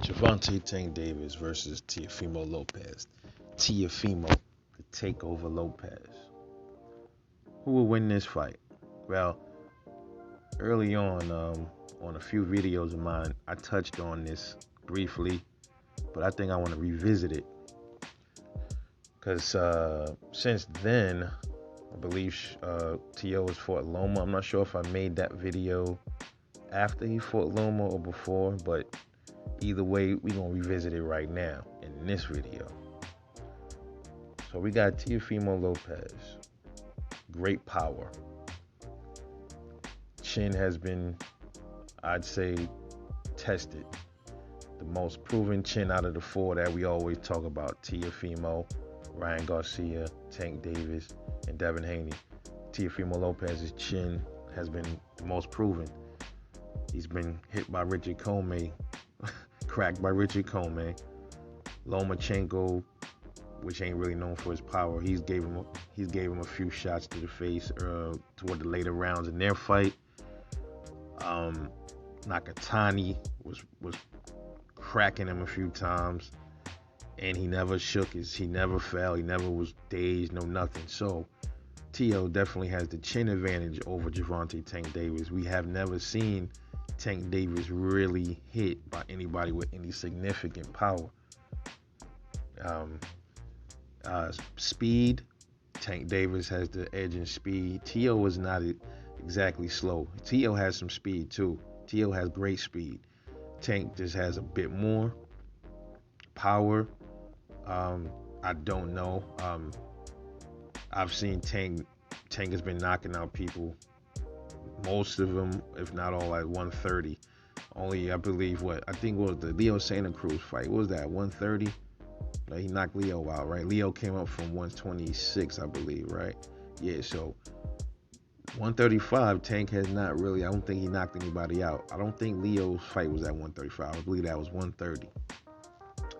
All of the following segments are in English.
Gervonta Tank Davis versus Teofimo Lopez. Teofimo to take over Lopez. Who will win this fight? Well, early on a few videos of mine, I touched on this briefly, but I think I want to revisit it because since then, I believe Teo has fought Loma. I'm not sure if I made that video after he fought Loma or before, but either way, we're going to revisit it right now in this video. So we got Teofimo Lopez. Great power. Chin has been, I'd say, tested. The most proven chin out of the four that we always talk about. Teofimo, Ryan Garcia, Tank Davis, and Devin Haney. Teofimo Lopez's chin has been the most proven. He's been hit by Richard Comey, cracked by Richard Comey. Lomachenko, which ain't really known for his power, he's gave him a few shots to the face toward the later rounds in their fight. Nakatani was cracking him a few times, and he never he never fell, he never was dazed, no nothing. So Teo definitely has the chin advantage over Gervonta Tank Davis. We have never seen Tank Davis really hit by anybody with any significant power. Speed, Tank Davis has the edge in speed. Teo is not exactly slow. Teo has some speed too. Teo has great speed. Tank just has a bit more power. I don't know. I've seen Tank has been knocking out people, most of them, if not all, at 130. Only, I believe, I think was the Leo Santa Cruz fight. What was that, 130? He knocked Leo out, right? Leo came up from 126, I believe, right? Yeah, so 135, Tank has not really, I don't think he knocked anybody out. I don't think Leo's fight was at 135. I believe that was 130.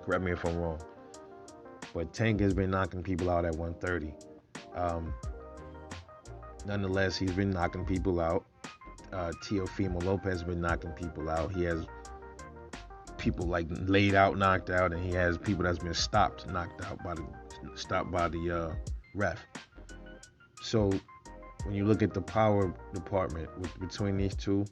Correct me if I'm wrong. But Tank has been knocking people out at 130. Nonetheless, he's been knocking people out. Teofimo Lopez has been knocking people out. He has people like laid out, knocked out, and he has people that's been stopped by the ref. So when you look at the power department between these two,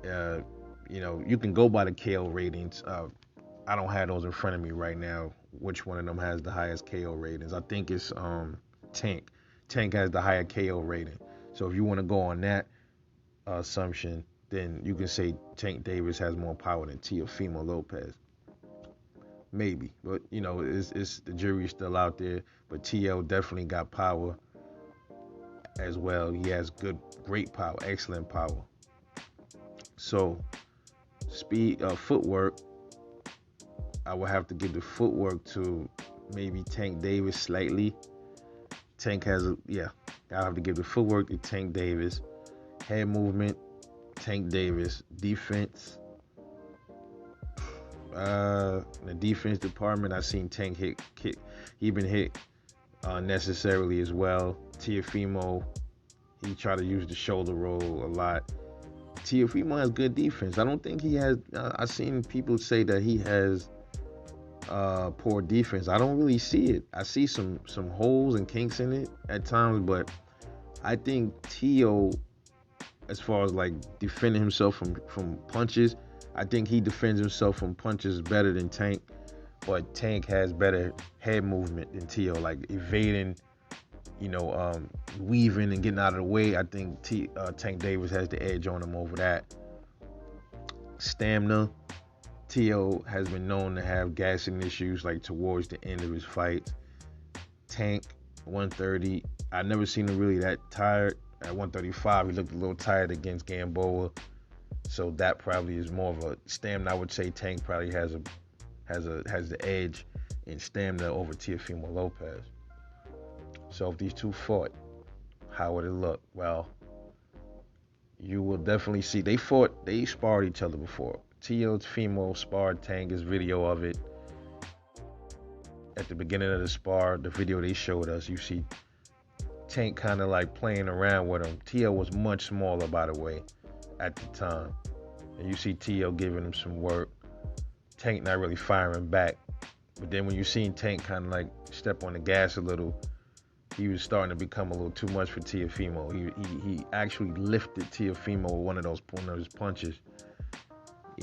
you can go by the KO ratings. I don't have those in front of me right now. Which one of them has the highest KO ratings? I think it's Tank. Tank has the higher KO rating. So if you want to go on that assumption, then you can say Tank Davis has more power than Teofimo Lopez. Maybe, but it's the jury's still out there. But Teo definitely got power as well. He has great power, excellent power. So speed, footwork, I would have to give the footwork to maybe Tank Davis slightly. Tank has I have to give the footwork to Tank Davis. Head movement, Tank Davis. Defense, the defense department, I've seen Tank hit. He been hit necessarily as well. Teofimo, he tried to use the shoulder roll a lot. Teofimo has good defense. I don't think he has. I've seen people say that he has poor defense. I don't really see it. I see some holes and kinks in it at times, but I think Teo, as far as like defending himself from punches, I think he defends himself from punches better than Tank. But Tank has better head movement than Teo, like evading, weaving and getting out of the way. I think Tank Davis has the edge on him over that. Stamina, Teo has been known to have gassing issues like towards the end of his fight. Tank, 130, I never seen him really that tired. At 135, he looked a little tired against Gamboa, so that probably is more of a stamina. I would say Tank probably has the edge in stamina over Teofimo Lopez. So if these two fought, how would it look? Well, you will definitely see they sparred each other before. Teofimo sparred Tank, is video of it. At the beginning of the spar, the video they showed us, you see Tank kind of like playing around with him. Teo was much smaller, by the way, at the time. And you see Teo giving him some work. Tank not really firing back. But then when you seen Tank kind of like step on the gas a little, he was starting to become a little too much for Teofimo. He actually lifted Teofimo with one of his punches,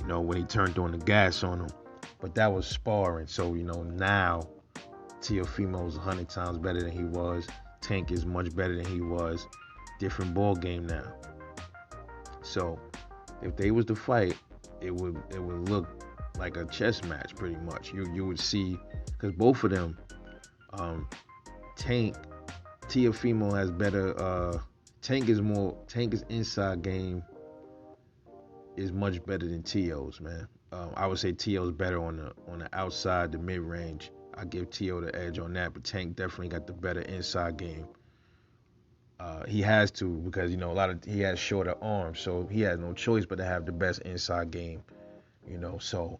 when he turned on the gas on him. But that was sparring. So, now Teofimo is 100 times better than he was. Tank is much better than he was. Different ball game now. So if they was to fight, it would look like a chess match pretty much. You would see, because both of them, Teofimo has better. Tank's inside game is much better than Tio's, man. I would say Tio's better on the outside, the mid range. I give Tio the edge on that, but Tank definitely got the better inside game. He has to, because he has shorter arms, so he has no choice but to have the best inside game. So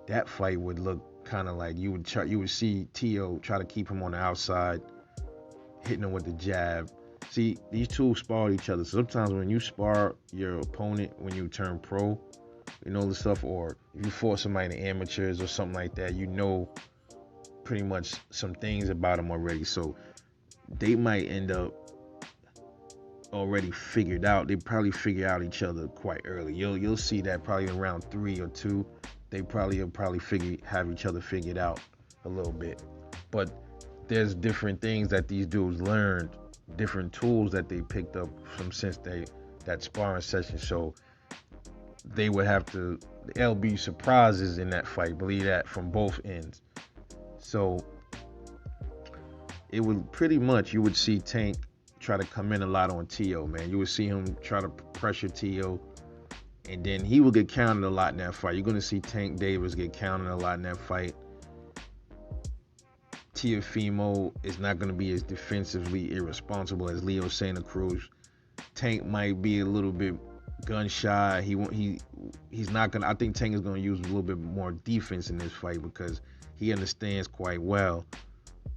that fight would look kind of like you would see Tio try to keep him on the outside, hitting him with the jab. See, these two spar each other. Sometimes when you spar your opponent, when you turn pro, the stuff, or if you fought somebody in the amateurs or something like that, pretty much some things about them already. So they might end up already figured out. They probably figure out each other quite early. You'll see that probably in round 3 or 2. They probably have each other figured out a little bit. But there's different things that these dudes learned, different tools that they picked up from since that sparring session. So they would have to, there'll be surprises in that fight, believe that, from both ends. So it would pretty much, you would see Tank try to come in a lot on Tio, man. You would see him try to pressure Tio, and then he will get counted a lot in that fight. You're going to see Tank Davis get counted a lot in that fight. Teofimo is not going to be as defensively irresponsible as Leo Santa Cruz. Tank might be a little bit gun shy. He's not going to, I think Tank is going to use a little bit more defense in this fight because he understands quite well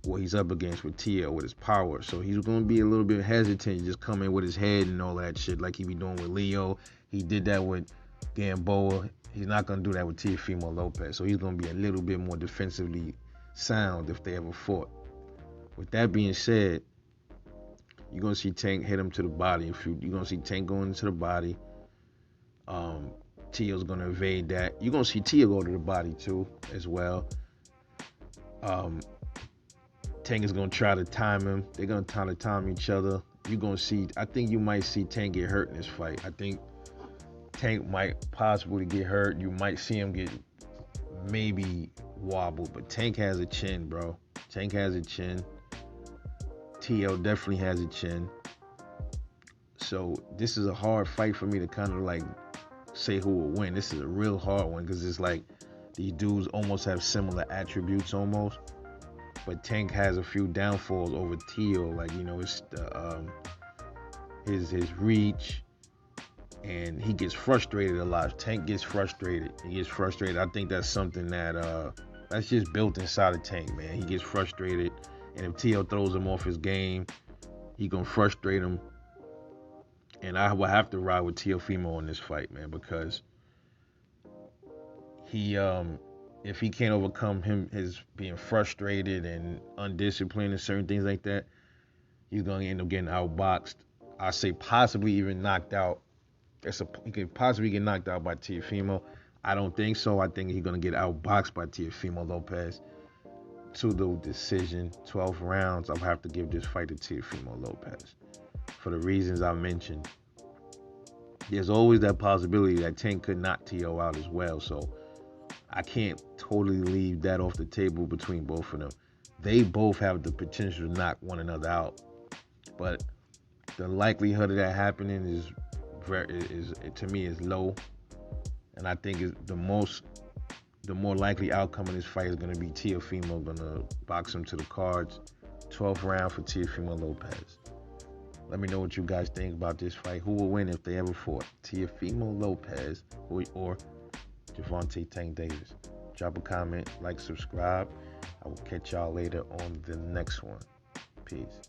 what he's up against with Tio, with his power. So he's going to be a little bit hesitant, just come in with his head and all that shit like he be doing with Leo. He did that with Gamboa. He's not going to do that with Teofimo Lopez. So he's going to be a little bit more defensively sound if they ever fought. With that being said, you're going to see Tank hit him to the body. You're going to see Tank going into the body. Tio's going to evade that. You're going to see Tio go to the body too as well. Tank is going to try to time him. They're going to try to time each other. You're going to see, I think you might see Tank get hurt in this fight. I think Tank might possibly get hurt. You might see him get maybe wobbled, but Tank has a chin, bro. Tank has a chin. Tio definitely has a chin. So this is a hard fight for me to kind of like say who will win. This is a real hard one because it's like these dudes almost have similar attributes almost. But Tank has a few downfalls over Tio, like it's his reach, and he gets frustrated a lot. Tank gets frustrated. I think that's something that's just built inside of Tank, man. He gets frustrated, and if Tio throws him off his game, he gonna frustrate him. And I will have to ride with Teofimo in this fight, man, because he if he can't overcome his being frustrated and undisciplined and certain things like that, he's going to end up getting outboxed. I say possibly even knocked out. He could possibly get knocked out by Teofimo. I don't think so. I think he's going to get outboxed by Teofimo Lopez to the decision. 12 rounds. I'll have to give this fight to Teofimo Lopez for the reasons I mentioned. There's always that possibility that Tank could knock Tio out as well. So I can't totally leave that off the table between both of them. They both have the potential to knock one another out, but the likelihood of that happening is to me is low. And I think the more likely outcome of this fight is going to be Teofimo going to box him to the cards. 12th round for Teofimo Lopez. Let me know what you guys think about this fight. Who will win if they ever fought? Teofimo Lopez or Gervonta Tank Davis? Drop a comment, like, subscribe. I will catch y'all later on the next one. Peace.